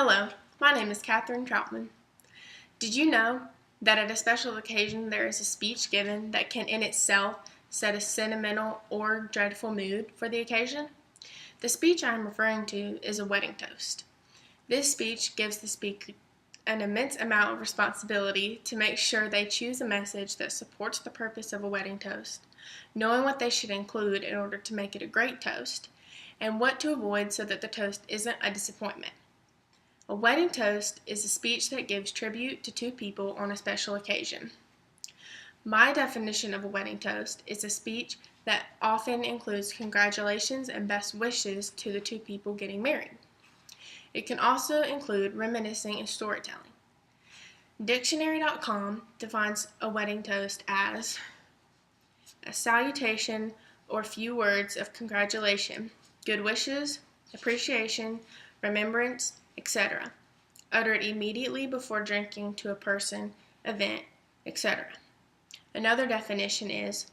Hello, my name is Katherine Troutman. Did you know that at a special occasion there is a speech given that can in itself set a sentimental or dreadful mood for the occasion? The speech I am referring to is a wedding toast. This speech gives the speaker an immense amount of responsibility to make sure they choose a message that supports the purpose of a wedding toast, knowing what they should include in order to make it a great toast, and what to avoid so that the toast isn't a disappointment. A wedding toast is a speech that gives tribute to two people on a special occasion. My definition of a wedding toast is a speech that often includes congratulations and best wishes to the two people getting married. It can also include reminiscing and storytelling. Dictionary.com defines a wedding toast as a salutation or few words of congratulation, good wishes, appreciation, remembrance, etc., uttered immediately before drinking to a person, event, etc. Another definition is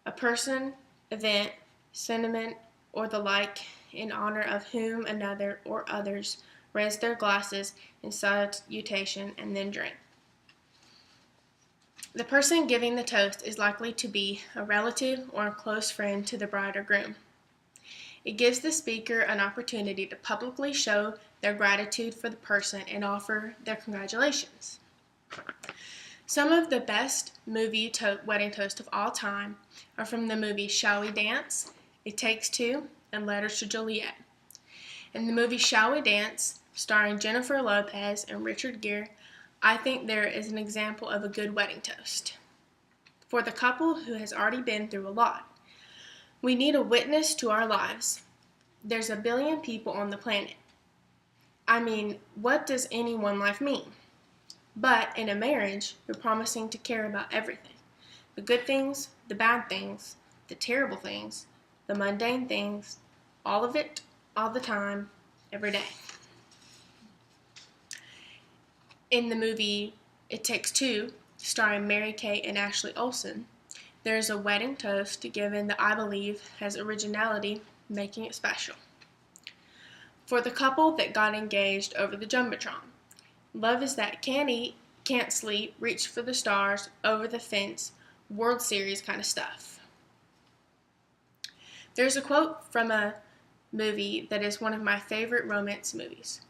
a person, event, sentiment, or the like in honor of whom another or others raise their glasses in salutation and then drink. The person giving the toast is likely to be a relative or a close friend to the bride or groom. It gives the speaker an opportunity to publicly show their gratitude for the person and offer their congratulations. Some of the best movie wedding toasts of all time are from the movies Shall We Dance, It Takes Two, and Letters to Juliet. In the movie Shall We Dance, starring Jennifer Lopez and Richard Gere, I think there is an example of a good wedding toast. For the couple who has already been through a lot, we need a witness to our lives. There's a billion people on the planet. I mean, what does any one life mean? But in a marriage, you're promising to care about everything. The good things, the bad things, the terrible things, the mundane things, all of it, all the time, every day. In the movie It Takes Two, starring Mary-Kate and Ashley Olsen, there is a wedding toast given that I believe has originality, making it special. For the couple that got engaged over the Jumbotron, love is that can't eat, can't sleep, reach for the stars, over the fence, World Series kind of stuff. There's a quote from a movie that is one of my favorite romance movies,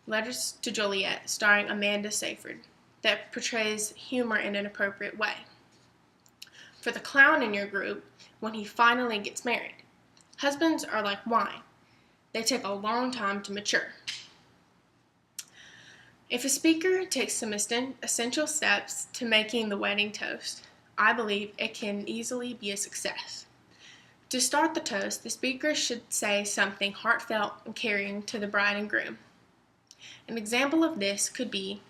Letters to Juliet, starring Amanda Seyfried, that portrays humor in an appropriate way. For the clown in your group, when he finally gets married, husbands are like wine. They take a long time to mature. If a speaker takes some essential steps to making the wedding toast, I believe it can easily be a success. To start the toast, the speaker should say something heartfelt and caring to the bride and groom. An example of this could be,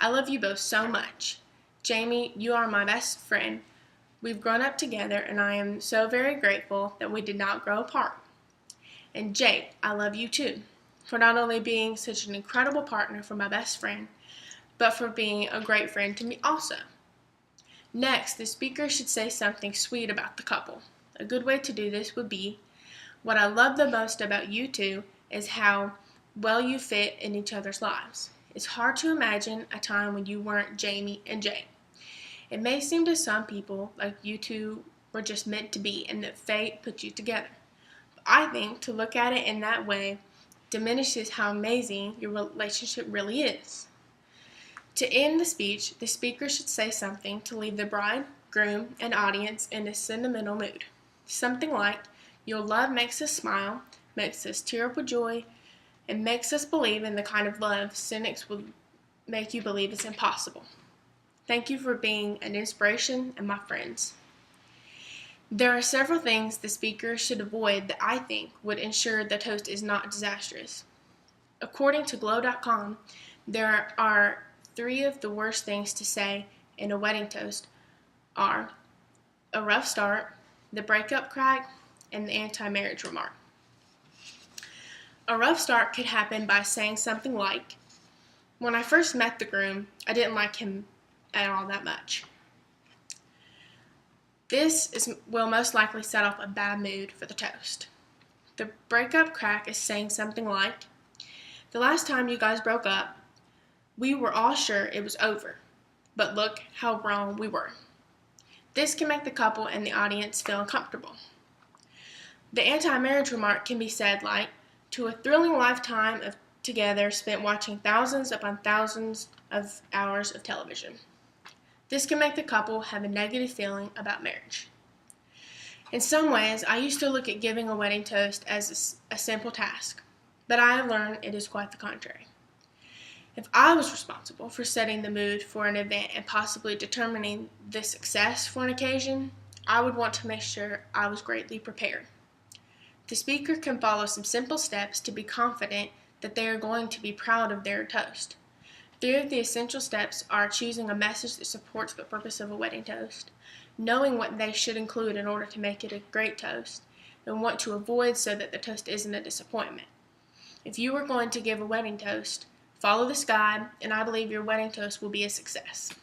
I love you both so much. Jamie, you are my best friend. We've grown up together and I am so very grateful that we did not grow apart. And Jake, I love you too, for not only being such an incredible partner for my best friend, but for being a great friend to me also. Next, the speaker should say something sweet about the couple. A good way to do this would be, what I love the most about you two is how well you fit in each other's lives. It's hard to imagine a time when you weren't Jamie and Jake. It may seem to some people like you two were just meant to be and that fate put you together. I think to look at it in that way diminishes how amazing your relationship really is. To end the speech, the speaker should say something to leave the bride, groom, and audience in a sentimental mood. Something like, your love makes us smile, makes us tear up with joy, and makes us believe in the kind of love cynics would make you believe is impossible. Thank you for being an inspiration and my friends. There are several things the speaker should avoid that I think would ensure the toast is not disastrous. According to Glow.com, there are 3 of the worst things to say in a wedding toast are a rough start, the breakup crack, and the anti-marriage remark. A rough start could happen by saying something like, when I first met the groom, I didn't like him at all that much. This will most likely set off a bad mood for the toast. The breakup crack is saying something like, The last time you guys broke up, we were all sure it was over, but look how wrong we were. This can make the couple and the audience feel uncomfortable. The anti-marriage remark can be said like, to a thrilling lifetime of together spent watching thousands upon thousands of hours of television. This can make the couple have a negative feeling about marriage. In some ways, I used to look at giving a wedding toast as a simple task, but I have learned it is quite the contrary. If I was responsible for setting the mood for an event and possibly determining the success for an occasion, I would want to make sure I was greatly prepared. The speaker can follow some simple steps to be confident that they are going to be proud of their toast. 3 of the essential steps are choosing a message that supports the purpose of a wedding toast, knowing what they should include in order to make it a great toast, and what to avoid so that the toast isn't a disappointment. If you are going to give a wedding toast, follow this guide, and I believe your wedding toast will be a success.